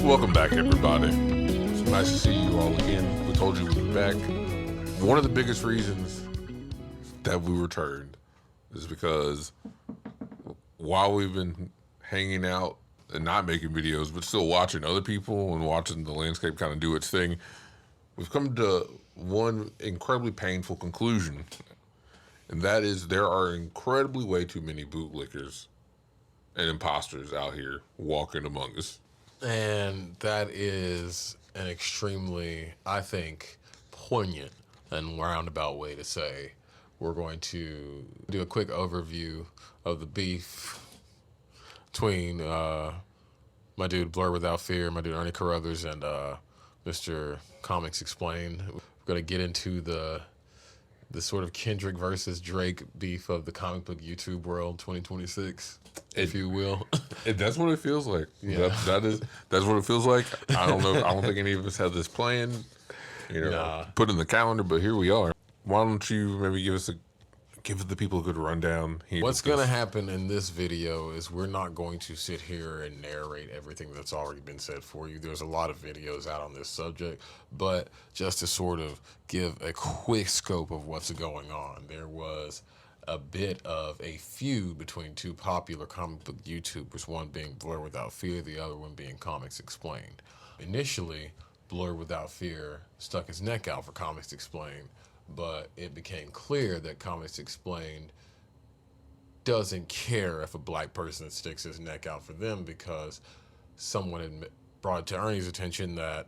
Welcome back, everybody. It's nice to see you all again. We told you we'd be back. One of the biggest reasons that we returned is because while we've been hanging out and not making videos, but still watching other people and watching the landscape kind of do its thing, we've come to one incredibly painful conclusion, and that is there are incredibly way too many bootlickers and imposters out here walking among us. And that is an extremely, I think, poignant and roundabout way to say we're going to do a quick overview of the beef between my dude Blerd Without Fear, my dude Ernie Carruthers, and Mr. Comics Explained. We're going to get into the sort of Kendrick versus Drake beef of the comic book YouTube world 2026, if you will. That's what it feels like. Yeah. That's what it feels like. I don't know. I don't think any of us have this planned, put in the calendar, but here we are. Why don't you maybe give the people a good rundown here? What's going to happen in this video is we're not going to sit here and narrate everything that's already been said for you. There's a lot of videos out on this subject, but just to sort of give a quick scope of what's going on, there was a bit of a feud between two popular comic book YouTubers, one being Blerd Without Fear, the other one being Comics Explained. Initially, Blerd Without Fear stuck his neck out for Comics Explained, but it became clear that Comics Explained doesn't care if a black person sticks his neck out for them, because someone had brought it to Ernie's attention that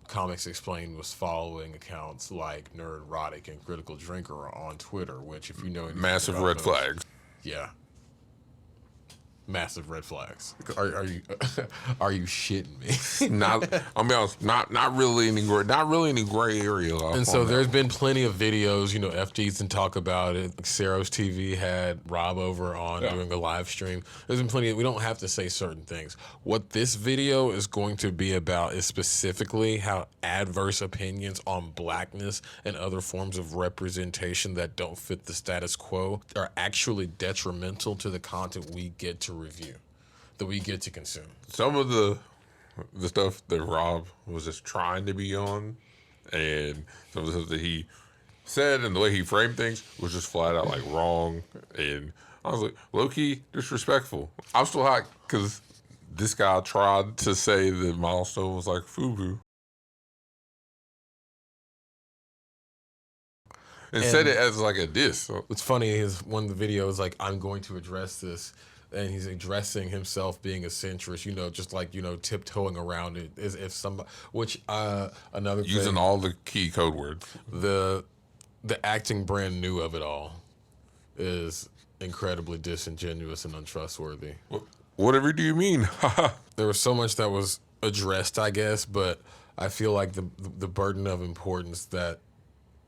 Comics Explained was following accounts like Nerdrotic and Critical Drinker on Twitter, which, if you know anything massive about red those, flags. Yeah. Massive red flags. Are you are you shitting me? I'll be honest, not really any gray area. And so there's been plenty of videos, FG's and talk about it. Saros TV had Rob over on doing a live stream. There's been plenty we don't have to say certain things. What this video is going to be about is specifically how adverse opinions on blackness and other forms of representation that don't fit the status quo are actually detrimental to the content we get to review, that we get to consume. Some of the stuff that Rob was just trying to be on, and some of the stuff that he said and the way he framed things was just flat out like wrong, and I was like low-key disrespectful. I'm still hot because this guy tried to say that Milestone was like FUBU and said it as like a diss. So what's funny is one of the videos like, I'm going to address this, and he's addressing himself being a centrist, just like, tiptoeing around it as if somebody, which another using thing, all the key code words. The acting brand new of it all is incredibly disingenuous and untrustworthy. Whatever do you mean? There was so much that was addressed, I guess, but I feel like the burden of importance that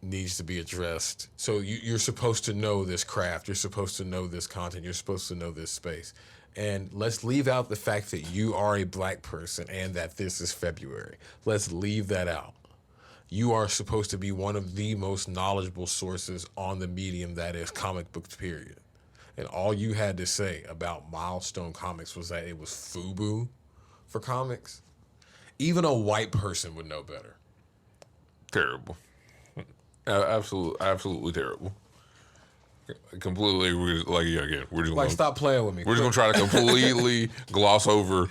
needs to be addressed. So you're supposed to know this craft, you're supposed to know this content, you're supposed to know this space. And let's leave out the fact that you are a black person and that this is February. Let's leave that out. You are supposed to be one of the most knowledgeable sources on the medium that is comic books, period. And all you had to say about Milestone Comics was that it was FUBU for comics. Even a white person would know better. Terrible. Absolutely terrible. Completely, we're just stop playing with me. We're just gonna try to completely gloss over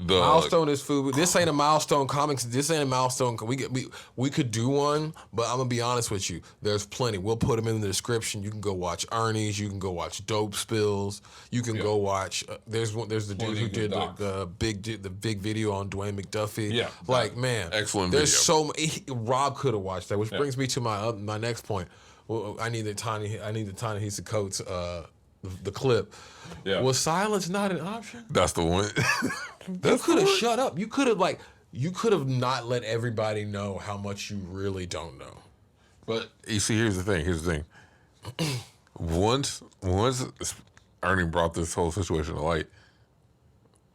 the Milestone is FUBU. This ain't a Milestone Comics. This ain't a Milestone. We could do one, but I'm gonna be honest with you. There's plenty. We'll put them in the description. You can go watch Ernie's. You can go watch Dope Spills. You can go watch. There's the dude who did the big video on Dwayne McDuffie. Yeah, man, excellent. There's video. Rob could have watched that, which brings me to my next point. Well, I need the Ta-Nehisi Coates the clip. Yeah. Was silence not an option? That's the one. You could have shut up. You could have not let everybody know how much you really don't know. But you see, here's the thing. Once Ernie brought this whole situation to light,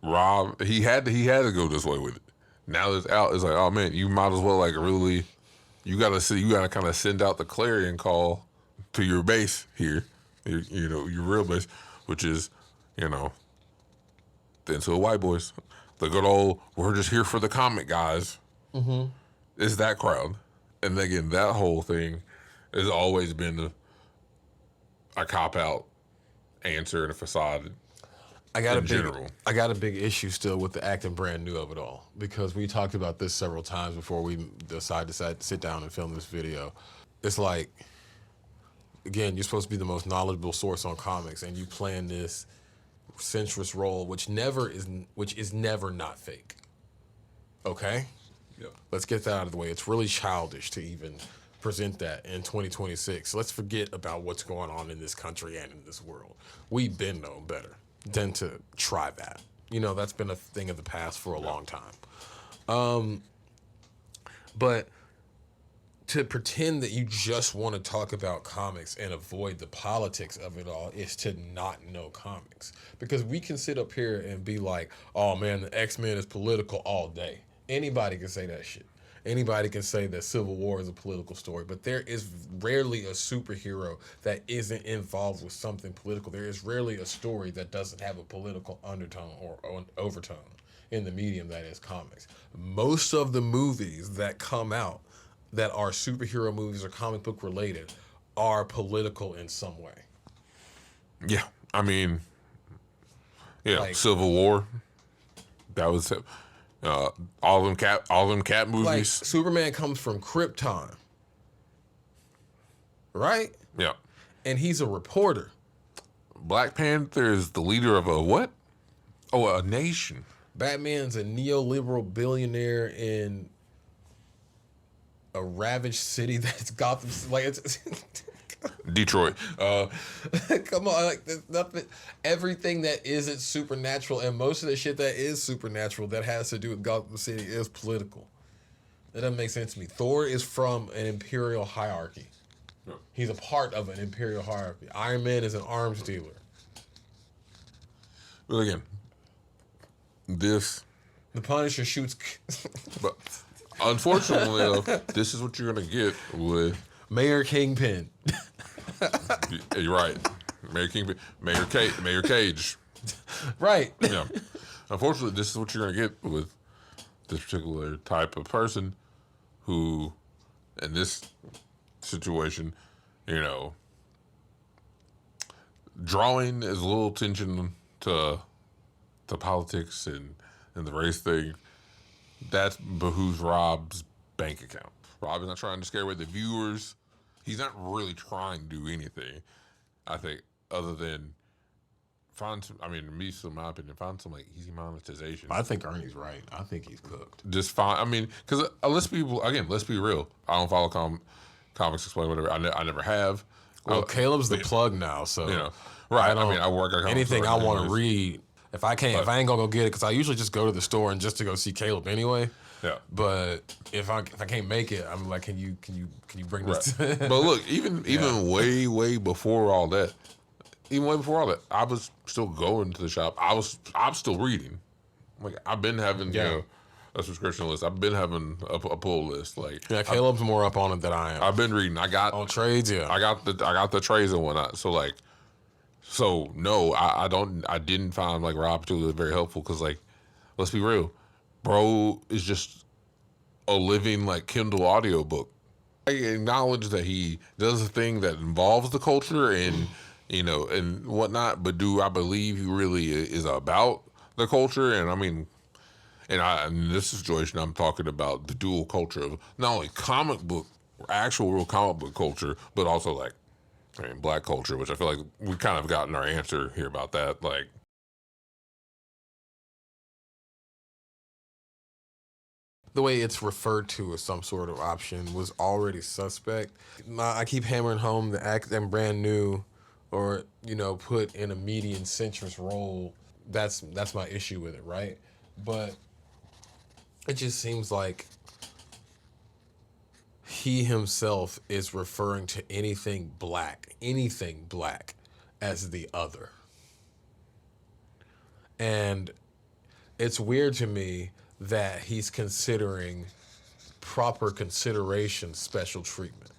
Rob he had to go this way with it. Now it's out. It's like, oh man, you might as well you gotta kind of send out the clarion call to your base here, your real base, which is, the Into White Boys. the good old we're just here for the comic guys. Is that crowd. And again, that whole thing has always been a cop-out answer and a facade in general. I got a big issue still with the acting brand new of it all, because we talked about this several times before we decided to sit down and film this video. It's like, again, you're supposed to be the most knowledgeable source on comics, and you playing this centrist role, which is never not fake. Okay? Yep. Let's get that out of the way. It's really childish to even present that in 2026. Let's forget about what's going on in this country and in this world. We've been known better than to try that. You know, that's been a thing of the past for a long time. But to pretend that you just want to talk about comics and avoid the politics of it all is to not know comics. Because we can sit up here and be like, oh man, the X-Men is political all day. Anybody can say that shit. Anybody can say that Civil War is a political story, but there is rarely a superhero that isn't involved with something political. There is rarely a story that doesn't have a political undertone or an overtone in the medium that is comics. Most of the movies that come out that are superhero movies or comic book related are political in some way. Yeah, I mean, yeah, Like, Civil War. That was all them cat movies. like Superman comes from Krypton, right? Yeah, And he's a reporter. Black Panther is the leader of a what? Oh, a nation. Batman's a neoliberal billionaire in a ravaged city that's Gotham. Like, it's Detroit. come on, like there's nothing. Everything that isn't supernatural, and most of the shit that is supernatural that has to do with Gotham City is political. That doesn't make sense to me. Thor is from an imperial hierarchy. No. He's a part of an imperial hierarchy. Iron Man is an arms dealer. But again, this. The Punisher shoots. But unfortunately, this is what you're gonna get with. Mayor Kingpin. You're right, Mayor King, Mayor Cage. Right. Yeah. Unfortunately, this is what you're gonna get with this particular type of person, who, in this situation, you know, drawing as little attention to politics and the race thing. That behooves Rob's bank account. Rob is not trying to scare away the viewers. He's not really trying to do anything, I think, other than find some, I mean, me, in my opinion, find some like easy monetization. I think Ernie's right. I think he's cooked. Just find, I mean, because let's be real. I don't follow comics explain whatever. I never have. Well, Caleb's the plug now, so you know, right? I mean, I work at anything I want to read. If I ain't gonna go get it, because I usually just go to the store and just to go see Caleb anyway. Yeah. But if I can't make it, I'm like, can you bring this? Right. But look, even way before all that, I was still going to the shop. I'm still reading. Like, I've been having you know, a subscription list. I've been having a pull list. Like, yeah, Caleb's more up on it than I am. I've been reading. I got on trades. Yeah, I got the trades and whatnot. So no, I didn't find like Rob particularly very helpful, because like, let's be real, bro is just a living like Kindle audiobook. I acknowledge that he does a thing that involves the culture and you know and whatnot, but do I believe he really is about the culture? And I mean, in this situation, I'm talking about the dual culture of not only actual real comic book culture, but also like, I mean, black culture, which I feel like we kind of gotten our answer here about that. Like, the way it's referred to as some sort of option was already suspect. I keep hammering home the act and brand new, or you know, put in a median centrist role. That's my issue with it, right? But it just seems like he himself is referring to anything black as the other. And it's weird to me that he's considering proper consideration special treatment.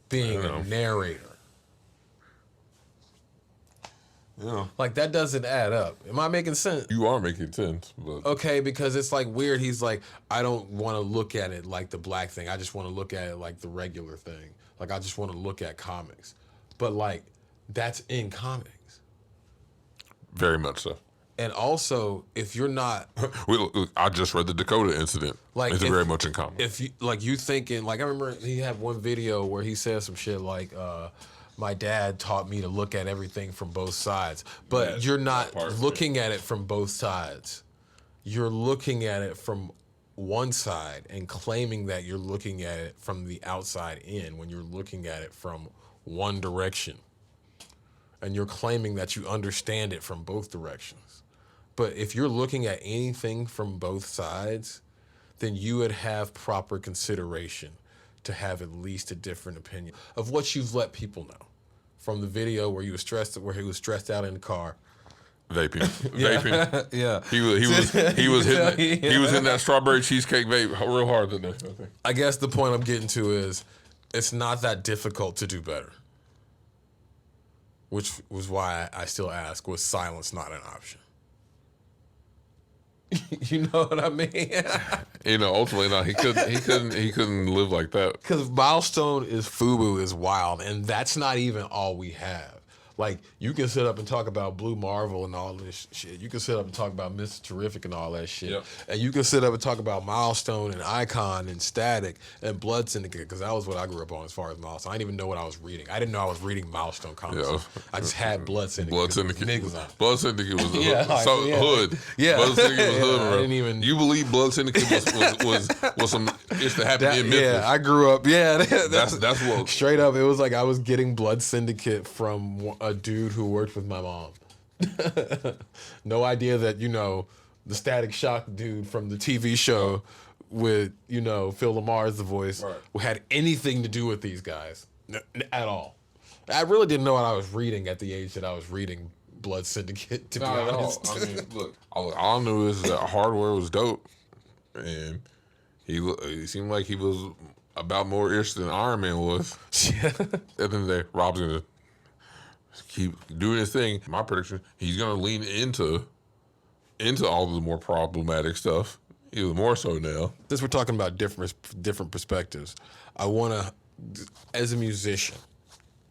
Being a narrator. Yeah. Like, that doesn't add up. Am I making sense? You are making sense, but Okay, because it's like weird. He's like, I don't want to look at it like the black thing. I just want to look at it like the regular thing. Like, I just want to look at comics. But, like, that's in comics. very much so. And also, if you're not... I just read the Dakota incident. Like, it's if, very much in common. If you like, you thinking like, I remember he had one video where he said some shit like, "My dad taught me to look at everything from both sides," but Yeah, you're not that part, looking at it from both sides. You're looking at it from one side and claiming that you're looking at it from the outside in when you're looking at it from one direction, and you're claiming that you understand it from both directions. But if you're looking at anything from both sides, then you would have proper consideration to have at least a different opinion of what you've let people know. From the video where he was stressed out in the car. Vaping. Vaping. Yeah. He was hitting that strawberry cheesecake vape real hard today. Okay. I guess the point I'm getting to is it's not that difficult to do better. Which was why I still ask, was silence not an option? You know what I mean? Ultimately, no, he couldn't live like that. Because Milestone is FUBU is wild, and that's not even all we have. Like, you can sit up and talk about Blue Marvel and all this shit. You can sit up and talk about Mr. Terrific and all that shit. Yep. And you can sit up and talk about Milestone and Icon and Static and Blood Syndicate, because that was what I grew up on as far as Milestone. I didn't even know what I was reading. I didn't know I was reading Milestone comics. Yeah. I just had Blood Syndicate. Blood Syndicate. Niggas on it. Blood Syndicate was the Yeah, hood. Yeah. Blood Syndicate was hood, I bro. didn't even... You believe Blood Syndicate was some it's to happen in Memphis. Yeah, I grew up. Yeah, that's what straight up. It was like I was getting Blood Syndicate from a dude who worked with my mom. No idea that the Static Shock dude from the TV show with Phil Lamar's the voice had anything to do with these guys at all. I really didn't know what I was reading at the age that I was reading Blood Syndicate. To be honest, I mean, look, all I knew is that Hardware was dope, and he seemed like he was about more ish than Iron Man was. At the end of the day, Rob's gonna keep doing his thing. My prediction: he's gonna lean into all the more problematic stuff, even more so now. Since we're talking about different perspectives, I want to, as a musician,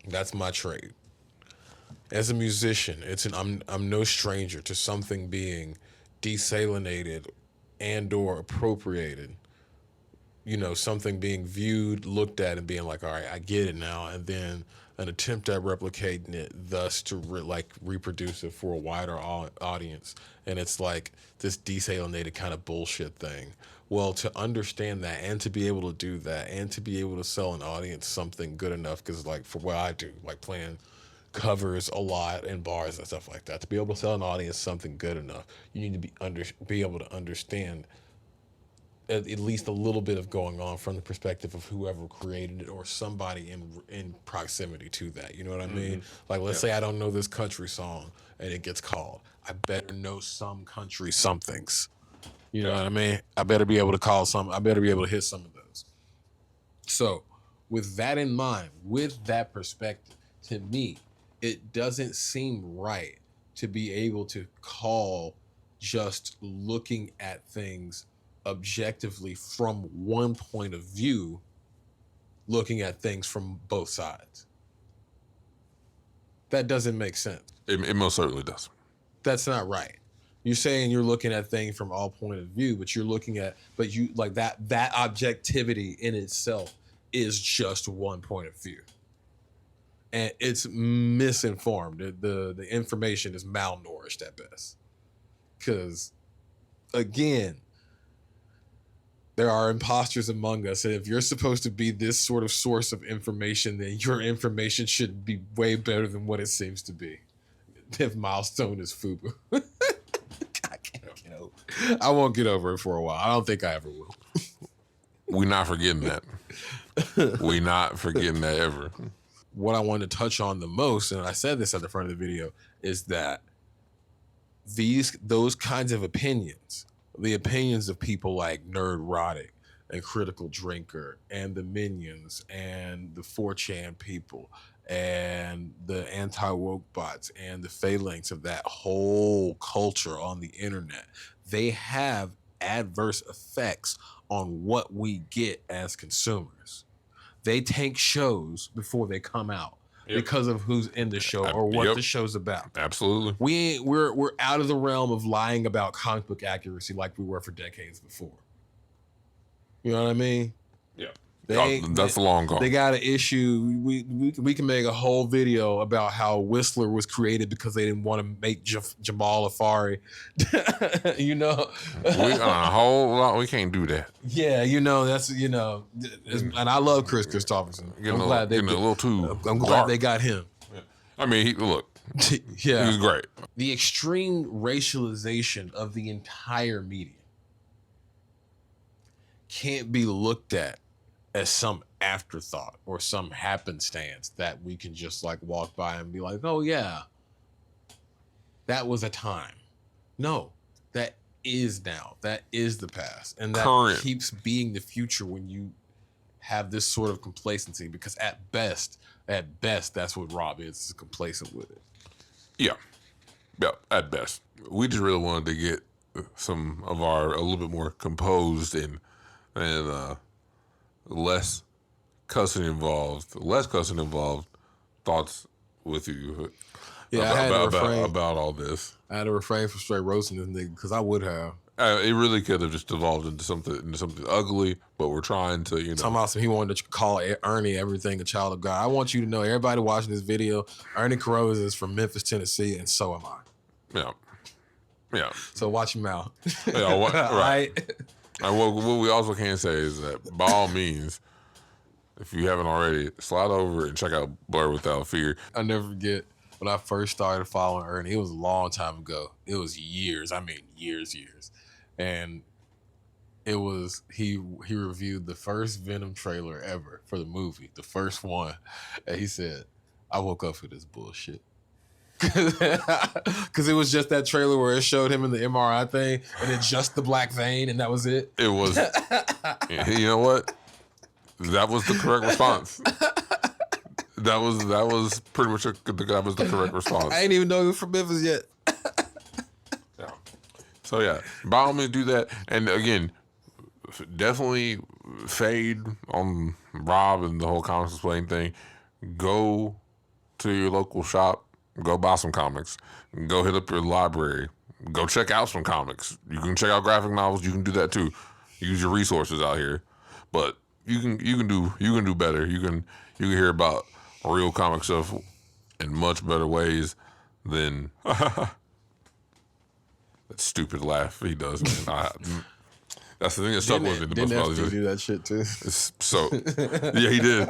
that's my trade. As a musician, I'm no stranger to something being desalinated and/or appropriated. Something being viewed, looked at, and being like, all right, I get it now, and then an attempt at replicating it, thus to reproduce it for a wider audience. And it's like this desalinated kind of bullshit thing. Well, to understand that and to be able to do that and to be able to sell an audience something good enough, because like for what I do, like playing covers a lot in bars and stuff like that, to be able to sell an audience something good enough, you need to be able to understand at least a little bit of going on from the perspective of whoever created it or somebody in proximity to that. You know what I mean? Like, let's say I don't know this country song and it gets called. I better know some country somethings. You know what I mean? I better be able to call some. I better be able to hit some of those. So with that in mind, with that perspective, to me, it doesn't seem right to be able to call just looking at things objectively from one point of view, looking at things from both sides. That doesn't make sense. It most certainly does. That's not right. You're saying you're looking at things from all point of view, but you like that objectivity in itself is just one point of view. And it's misinformed. The information is malnourished at best. Because, again, there are imposters among us, and if you're supposed to be this sort of source of information, then your information should be way better than what it seems to be. If Milestone is FUBU. I can't get over it. I won't get over it for a while. I don't think I ever will. We're not forgetting that. We're not forgetting that ever. What I want to touch on the most, and I said this at the front of the video, is that those kinds of opinions, the opinions of people like Nerdrotic and Critical Drinker and the Minions and the 4chan people and the anti-woke bots and the phalanx of that whole culture on the internet, they have adverse effects on what we get as consumers. They tank shows before they come out because of who's in the show or what the show's about. Absolutely. We're out of the realm of lying about comic book accuracy like we were for decades before. You know what I mean? Yeah. That's long gone. They got an issue. We can make a whole video about how Whistler was created because they didn't want to make Jamal Afari. You know, we can't do that. Yeah, you know that's and I love Chris Christopherson. I'm glad they a little too. I'm glad they got him. Yeah. I mean, look, yeah, he was great. The extreme racialization of the entire media can't be looked at as some afterthought or some happenstance that we can just like walk by and be like, oh yeah, that was a time. No, that is now. That is the past. And that keeps being the future when you have this sort of complacency, because at best, that's what Rob is complacent with it. Yeah. Yeah, at best. We just really wanted to get some of our a little bit more composed and less cussing involved thoughts with you. Yeah, about all this. I had to refrain from straight roasting this nigga because I would have. It really could have just evolved into something ugly, but we're trying to, Talking about he wanted to call Ernie everything a child of God. I want you to know, everybody watching this video, Ernie Carrozza is from Memphis, Tennessee, and so am I. Yeah. Yeah. So watch your mouth. Yeah, right. What we also can say is that, by all means, if you haven't already, slide over and check out Blerd Without Fear. I'll never forget when I first started following Ernie. It was a long time ago. It was years. I mean, years. And it was, he reviewed the first Venom trailer ever for the movie, the first one. And he said, I woke up for this bullshit. Because it was just that trailer where it showed him in the MRI thing and then just the black vein, and that was it. It was. You know what? That was the correct response. That was pretty much that was the correct response. I ain't even know he was from Memphis yet. Yeah. So yeah, by all means do that. And again, definitely fade on Rob and the whole comics explain thing. Go to your local shop. Go buy some comics. Go hit up your library. Go check out some comics. You can check out graphic novels. You can do that too. Use your resources out here. But you can do better. You can hear about real comic stuff in much better ways than that stupid laugh he does. That's the thing that stuck with me. Didn't FD do that shit too? So yeah, he did.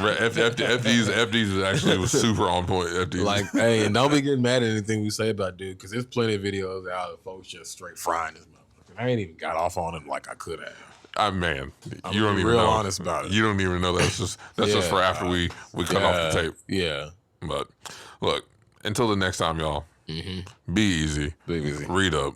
FD's actually was super on point. FD. Like, hey, and don't be getting mad at anything we say about dude, because there's plenty of videos out of folks just straight frying this motherfucker. I ain't even got off on him like I could have. Man, I'm you don't even real know. honest about it. You don't even know that's just for after we cut off the tape. Yeah. But look, until the next time, y'all. Be easy. Be easy. Read up.